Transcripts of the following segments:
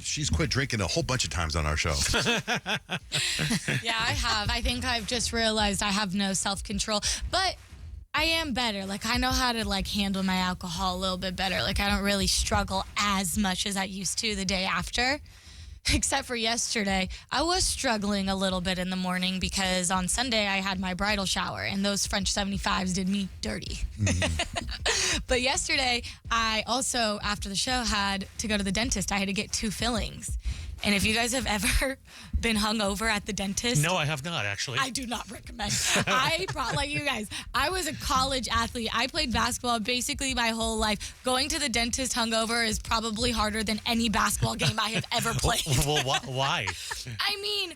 she's quit drinking a whole bunch of times on our show. Yeah, I have. I think I've just realized I have no self-control, but I am better. Like, I know how to, like, handle my alcohol a little bit better. Like, I don't really struggle as much as I used to the day after. Except for yesterday, I was struggling a little bit in the morning because on Sunday I had my bridal shower and those French 75s did me dirty. But yesterday, I also, after the show, had to go to the dentist. I had to get 2 fillings. And if you guys have ever been hungover at the dentist. No, I have not, actually. I do not recommend. Like you guys, I was a college athlete. I played basketball basically my whole life. Going to the dentist hungover is probably harder than any basketball game I have ever played. Well, why? I mean,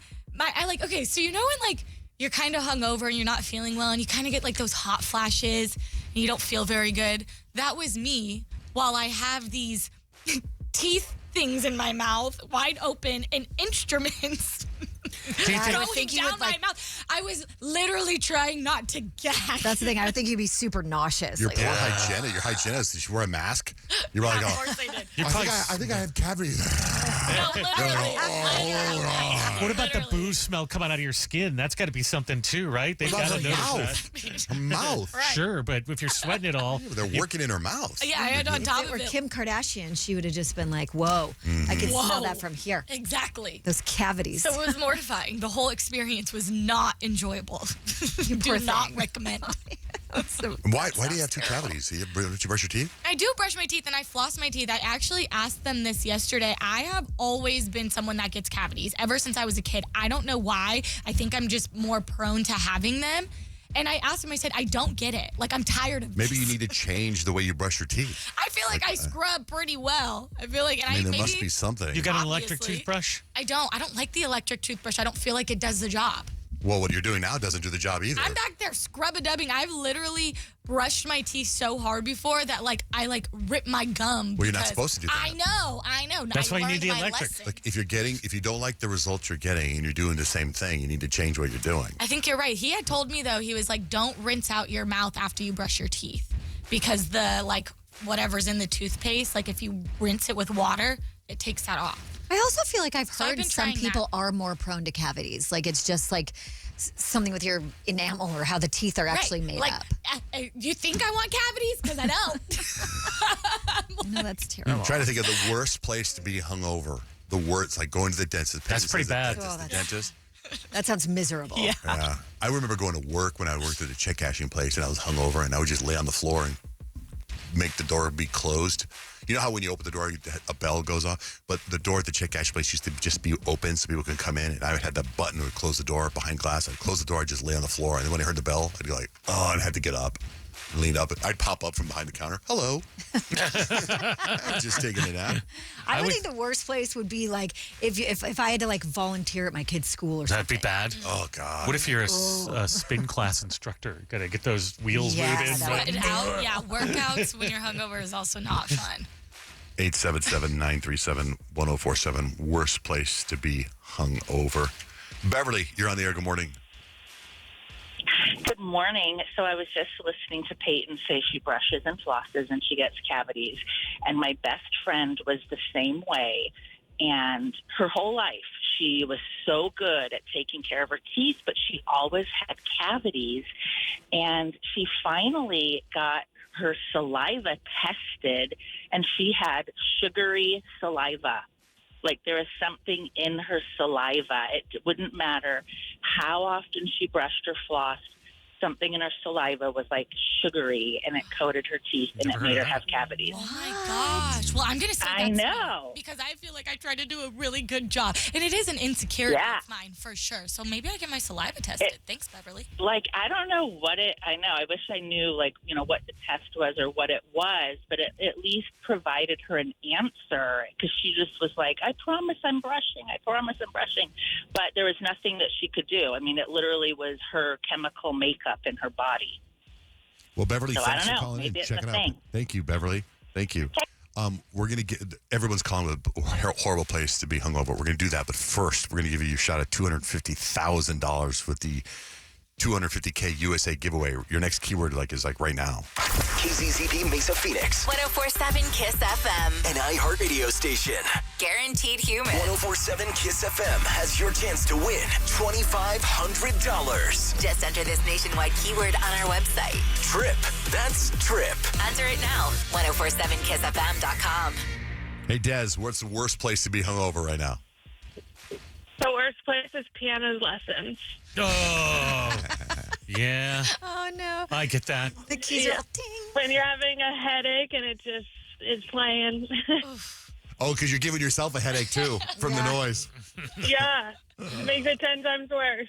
okay, so you know when, like, you're kind of hungover and you're not feeling well and you kind of get, like, those hot flashes and you don't feel very good? That was me while I have these teeth things in my mouth, wide open, and instruments going down my mouth. I was literally trying not to gag. That's the thing. I would think you'd be super nauseous. Your poor hygienist. Your hygienist. Did she wear a mask? You're probably Of course they did. I think I had cavities. No, literally. What about the booze smell coming out of your skin? That's got to be something too, right? They've got to notice that. Her mouth. Right. Sure, but if you're sweating it all. Yeah, they're working in her mouth. Yeah, and on top of it. Kim Kardashian, she would have just been like, whoa, I can smell that from here. Exactly. Those cavities. So it was mortifying. The whole experience was not enjoyable. You Do not recommend. Why do you have 2 cavities? Did you brush your teeth? I do brush my teeth and I floss my teeth. I actually asked them this yesterday. I have always been someone that gets cavities ever since I was a kid. I don't know why. I think I'm just more prone to having them. And I asked him, I said, I don't get it. Like, I'm tired of this. Maybe you need to change the way you brush your teeth. I feel like I scrub pretty well. I feel like, and there must be something. You got an electric toothbrush? I don't like the electric toothbrush. I don't feel like it does the job. Well, what you're doing now doesn't do the job either. I'm back there scrub-a-dubbing. I've literally brushed my teeth so hard before that, like, I, like, rip my gum. Well, you're not supposed to do that. I know. That's why you need the electric. Lesson. Like, if you don't like the results you're getting and you're doing the same thing, you need to change what you're doing. I think you're right. He had told me, though, he was like, don't rinse out your mouth after you brush your teeth because the, like, whatever's in the toothpaste, like, if you rinse it with water, it takes that off. I also feel like I've heard been some trying people are more prone to cavities. Like, it's just like something with your enamel or how the teeth are actually made up. You think I want cavities? Because I don't. No, that's terrible. I'm trying to think of the worst place to be hungover. The worst, like going to the dentist. That's pretty bad. The dentist. That sounds miserable. Yeah. I remember going to work when I worked at a check cashing place and I was hungover and I would just lay on the floor and make the door be closed. You know how when you open the door, a bell goes off? But the door at the check cash place used to just be open so people could come in. And I had that button that would close the door behind glass. I'd close the door, I'd just lay on the floor. And then when I heard the bell, I'd be like, oh, and I had to get up. Lean up. I'd pop up from behind the counter. Hello. I'm just taking a nap. I would think the worst place would be like if I had to like volunteer at my kid's school or something. That'd be bad. Oh, God. What if you're a spin class instructor? Got to get those wheels moving. Workouts when you're hungover is also not fun. 877-937-1047. Worst place to be hungover. Beverly, you're on the air. Good morning. Good morning. So I was just listening to Payton say she brushes and flosses and she gets cavities. And my best friend was the same way. And her whole life, she was so good at taking care of her teeth, but she always had cavities. And she finally got her saliva tested, and she had sugary saliva. Like there was something in her saliva. It wouldn't matter how often she brushed or flossed. Something in her saliva was like sugary, and it coated her teeth, and it made her have cavities. Oh my gosh! Well, I'm gonna say I know because I feel like I tried to do a really good job, and it is an insecurity of mine for sure. So maybe I get my saliva tested. Thanks, Beverly. Like I don't know what it. I know. I wish I knew like what the test was or what it was, but it at least provided her an answer because she just was like, "I promise I'm brushing. I promise I'm brushing," but there was nothing that she could do. I mean, it literally was her chemical makeup in her body. Well, Beverly, so thanks for calling Maybe in. it's Check it out. thing. Thank you, Beverly. Thank you. We're going to get, everyone's calling it a horrible place to be hungover. We're going to do that. But first, we're going to give you a shot at $250,000 with the $250K USA giveaway. Your next keyword is right now. KZZP Mesa Phoenix. 104.7 KISS FM. An iHeartRadio station. Guaranteed human. 104.7 KISS FM has your chance to win $2,500. Just enter this nationwide keyword on our website. Trip. That's Trip. Enter it now. 1047kissfm.com. Hey, Des, what's the worst place to be hungover right now? The worst place is piano lessons. Oh, yeah. Oh, no. I get that. The keys are all ding. When you're having a headache and it just is playing. Oh, because you're giving yourself a headache, too, from the noise. Yeah. It makes it 10 times worse.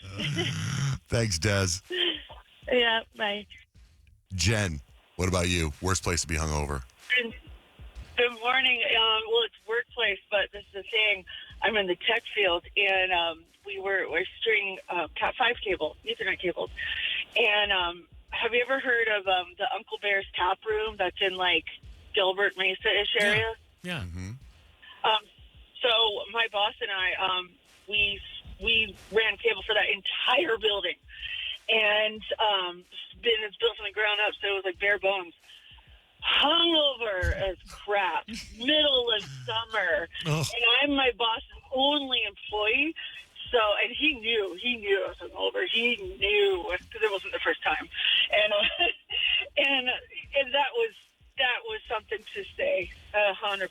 Thanks, Des. Yeah, bye. Jen, what about you? Worst place to be hungover? Good morning. Well, it's workplace, but this is the thing. I'm in the tech field, and we're stringing Cat 5 cables, Ethernet cables. And have you ever heard of the Uncle Bear's Tap Room that's in, Gilbert Mesa-ish area? Yeah. Mm-hmm. So my boss and I, we ran cable for that entire building. And it's built from the ground up, so it was bare bones. Hungover as crap, middle of summer, and I'm my boss's only employee. So, and he knew I was hungover. He knew because it wasn't the first time, and that was something to say. 100%.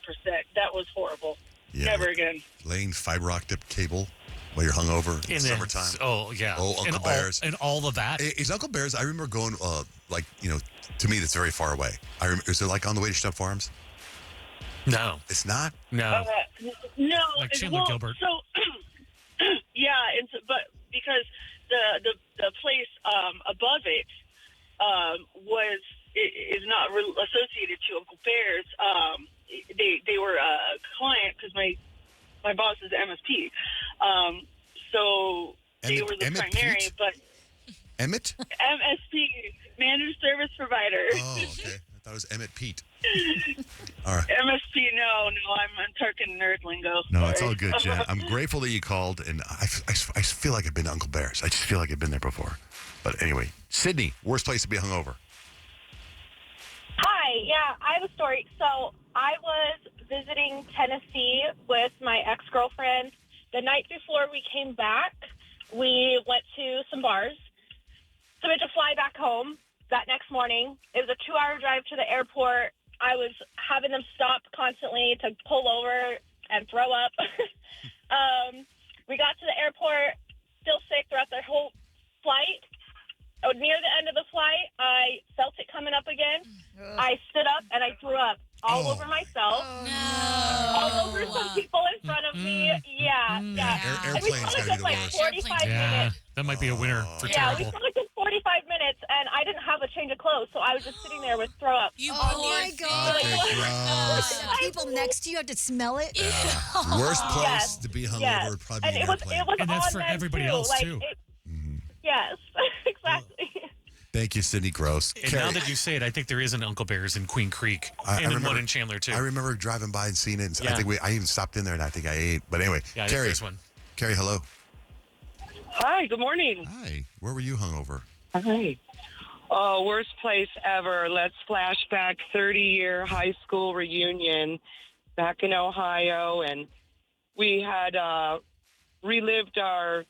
That was horrible. Yeah, Never again. Laying fiber optic cable while you're hungover in the summertime. Oh, yeah. Oh, Uncle Bear's. And all of that. Is Uncle Bear's, I remember going, to me, that's very far away. Is it on the way to Step Farms? No. It's not? No. No. Like Chandler Gilbert. So, yeah, but because the place above it is not associated to Uncle Bear's. They were a client because my boss is MSP. So they were the primary, Pete? but Emmett? MSP, Managed Service Provider. Oh, okay. I thought it was Emmett Pete. All right. MSP, no, I'm talking nerd lingo. No, it's Sorry. all good, Jen. I'm grateful that you called, and I feel like I've been to Uncle Bear's. I just feel like I've been there before. But anyway, Sydney, worst place to be hungover. Hi, yeah, I have a story. So I was visiting Tennessee with my ex-girlfriend. The night before we came back, we went to some bars. So we had to fly back home that next morning. It was a 2-hour drive to the airport. I was having them stop constantly to pull over and throw up. We got to the airport, still sick throughout the whole flight. Near the end of the flight, I felt it coming up again. I stood up and I threw up all over myself, all over some people in front of me. Yeah. Airplane's got to be the worst. 45 minutes. That might be a winner for We terrible. still took 45 minutes, and I didn't have a change of clothes, so I was just sitting there with throw up. My God. Gross. The people next to you had to smell it. Worst place Yes. to be hungover Yes. would probably And be an it was airplane. And that's on for them, everybody too. else, too. Yes, exactly. Thank you, Sydney Gross. And now that you say it, I think there is an Uncle Bear's in Queen Creek, and one in Chandler, too. I remember driving by and seeing it. And Yeah. I think I even stopped in there, and I think I ate. But anyway, Yeah, Carrie, this one. Carrie, hello. Hi, good morning. Hi. Where were you hungover? Hi. Oh, worst place ever. Let's flash back 30-year high school reunion back in Ohio, and we had relived our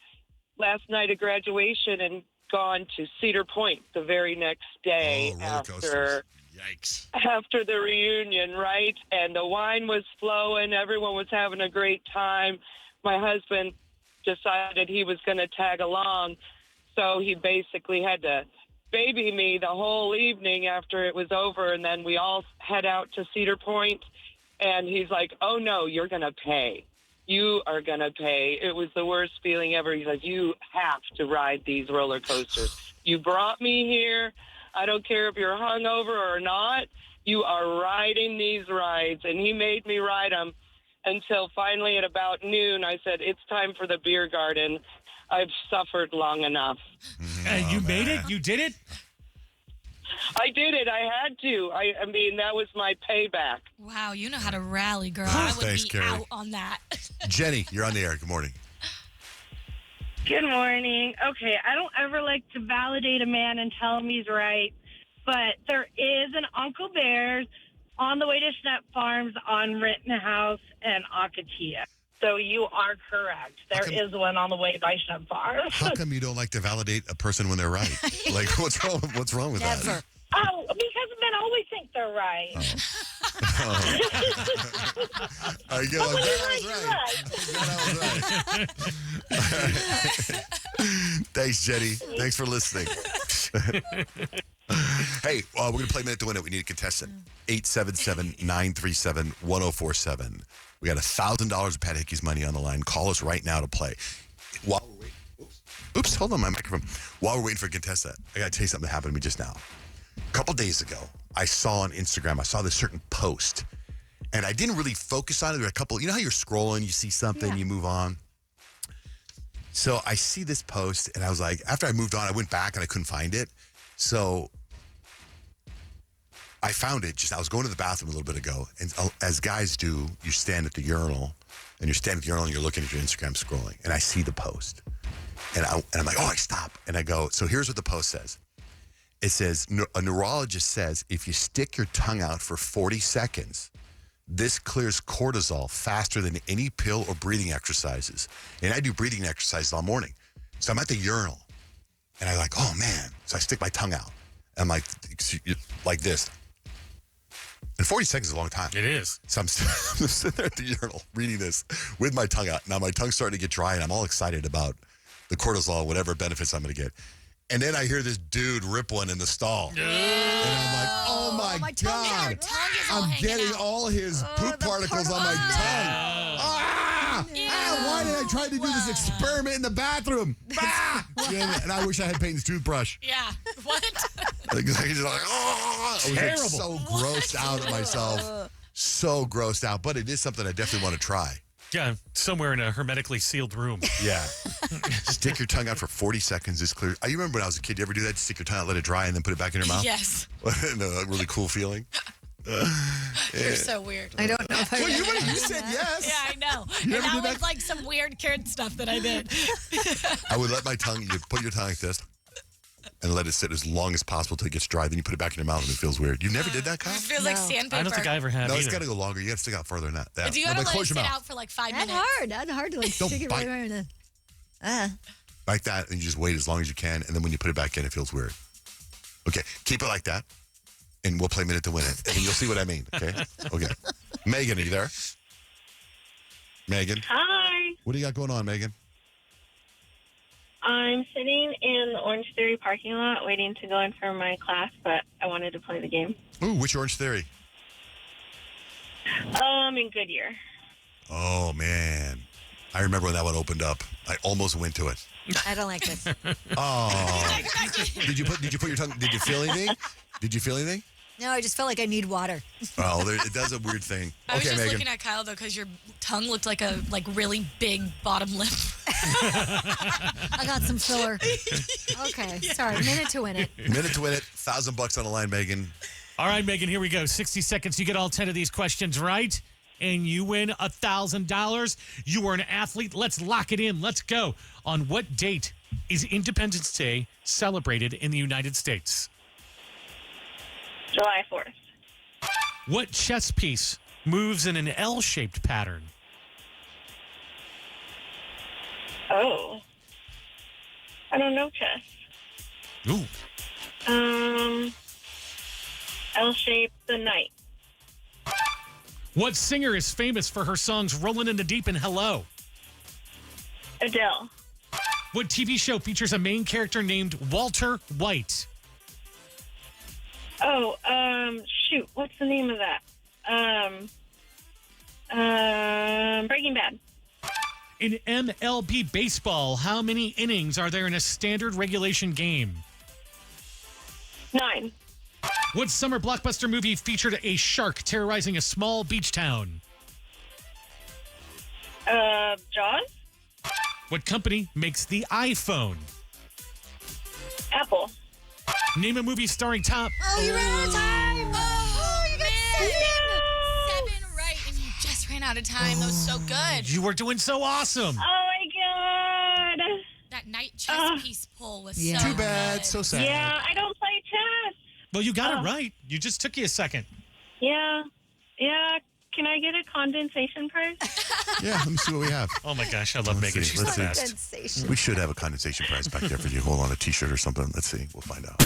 last night of graduation and gone to Cedar Point the very next day roller coasters. Yikes. after the reunion, right? And the wine was flowing. Everyone was having a great time. My husband decided he was going to tag along, so he basically had to baby me the whole evening after it was over, and then we all head out to Cedar Point, and he's like, oh, no, you're going to pay. You are going to pay. It was the worst feeling ever. He's like, you have to ride these roller coasters. You brought me here. I don't care if you're hungover or not. You are riding these rides. And he made me ride them until finally at about noon, I said, it's time for the beer garden. I've suffered long enough. You made it? You did it? I did it. I had to. I mean, that was my payback. Wow, you know how to rally, girl. I would Thanks, be Carrie. out on that. Jenny, you're on the air. Good morning. Good morning. Okay, I don't ever like to validate a man and tell him he's right, but there is an Uncle Bear's on the way to Schnepp Farms on Rittenhouse and Akatia. So you are correct. There is one on the way by Schnepp Farms. How come you don't like to validate a person when they're right? Like, what's wrong with Never. that? Oh, because men always think they're right. I get I'm glad I was right. Thanks, Jenny. Thanks for listening. Hey, we're going to play Minute to Win It. We need a contestant. 877-937-1047. We got $1,000 of Pat Hickey's money on the line. Call us right now to play. While we're waiting, oops, hold on my microphone. While we're waiting for a contestant, I got to tell you something that happened to me just now. A couple days ago, I saw on Instagram, I saw this certain post, and I didn't really focus on it. There were a couple, you know how you're scrolling, you see something, you move on. So I see this post, and I was like, after I moved on, I went back and I couldn't find it. So I found it. I was going to the bathroom a little bit ago, and as guys do, you stand at the urinal, and you're looking at your Instagram scrolling, and I see the post, and I'm like, I stop, and I go. So here's what the post says. It says a neurologist says if you stick your tongue out for 40 seconds, this clears cortisol faster than any pill or breathing exercises. And I do breathing exercises all morning, so I'm at the urinal, and I'm like, oh man. So I stick my tongue out. I'm like this. And 40 seconds is a long time. It is. So I'm sitting there at the urinal reading this with my tongue out. Now my tongue's starting to get dry, and I'm all excited about the cortisol, whatever benefits I'm going to get. And then I hear this dude rip one in the stall. And I'm like, oh my God. I'm getting all his poop particles on my tongue. Why did I try to do this experiment in the bathroom? And I wish I had Payton's toothbrush. Yeah. What? I was so grossed out of myself. So grossed out. But it is something I definitely want to try. Yeah, somewhere in a hermetically sealed room. Yeah. Stick your tongue out for 40 seconds. It's clear. You remember when I was a kid, you ever do that? Stick your tongue out, let it dry, and then put it back in your mouth? Yes. A really cool feeling. You're so weird. I don't know if I you said yes. Yeah, I know. You and ever that did was like some weird kid stuff that I did. I would let my tongue, you put your tongue like this and let it sit as long as possible till it gets dry. Then you put it back in your mouth and it feels weird. You never did that, Kyle? It feels like sandpaper. I don't think I ever have No, either. it's got to go longer. You got to stick out further than that. Do you got to let it sit out for like 5 minutes? That's hard to like Don't stick it bite. right in Like that, and you just wait as long as you can, and then when you put it back in, it feels weird. Okay, keep it like that, and we'll play Minute to Win It, and then you'll see what I mean, okay? Okay. Megan, are you there? Megan? Hi. What do you got going on, Megan? I'm sitting in the Orange Theory parking lot waiting to go in for my class, but I wanted to play the game. Ooh, which Orange Theory? In Goodyear. Oh, man. I remember when that one opened up. I almost went to it. I don't like this. Oh. Did you put your tongue, did you feel anything? Did you feel anything? No, I just felt like I need water. Oh, it does a weird thing. I was Okay, just Megan. looking at Kyle though because your tongue looked like a really big bottom lip. I got some filler. Okay, sorry. Minute to Win It. Minute to Win It. $1,000 on the line, Megan. All right, Megan, here we go. 60 seconds. You get all 10 of these questions right, and you win $1,000. You are an athlete. Let's lock it in. Let's go. On what date is Independence Day celebrated in the United States? July 4th. What chess piece moves in an L-shaped pattern? Oh. I don't know chess. Ooh. L-shaped the knight. What singer is famous for her songs Rollin' in the Deep and Hello? Adele. What TV show features a main character named Walter White? Oh, shoot. What's the name of that? Breaking Bad. In MLB baseball, how many innings are there in a standard regulation game? 9. What summer blockbuster movie featured a shark terrorizing a small beach town? Jaws. What company makes the iPhone? Apple. Name a movie starring Tom. Oh, you ran out of time. Oh, you got 7 right, and you just ran out of time. That was so good. You were doing so awesome. Oh, my God. That chess piece pull was Yeah. so Too bad. good. So sad. Yeah, I don't play chess. Well, you got it right. You just took you a second. Yeah. Can I get a condensation prize? Yeah, let me see what we have. Oh my gosh, I love Megan. see. She's Let's the see. best. Sensation. We should have a condensation prize back there for you. Hold on, a T-shirt or something. Let's see. We'll find out.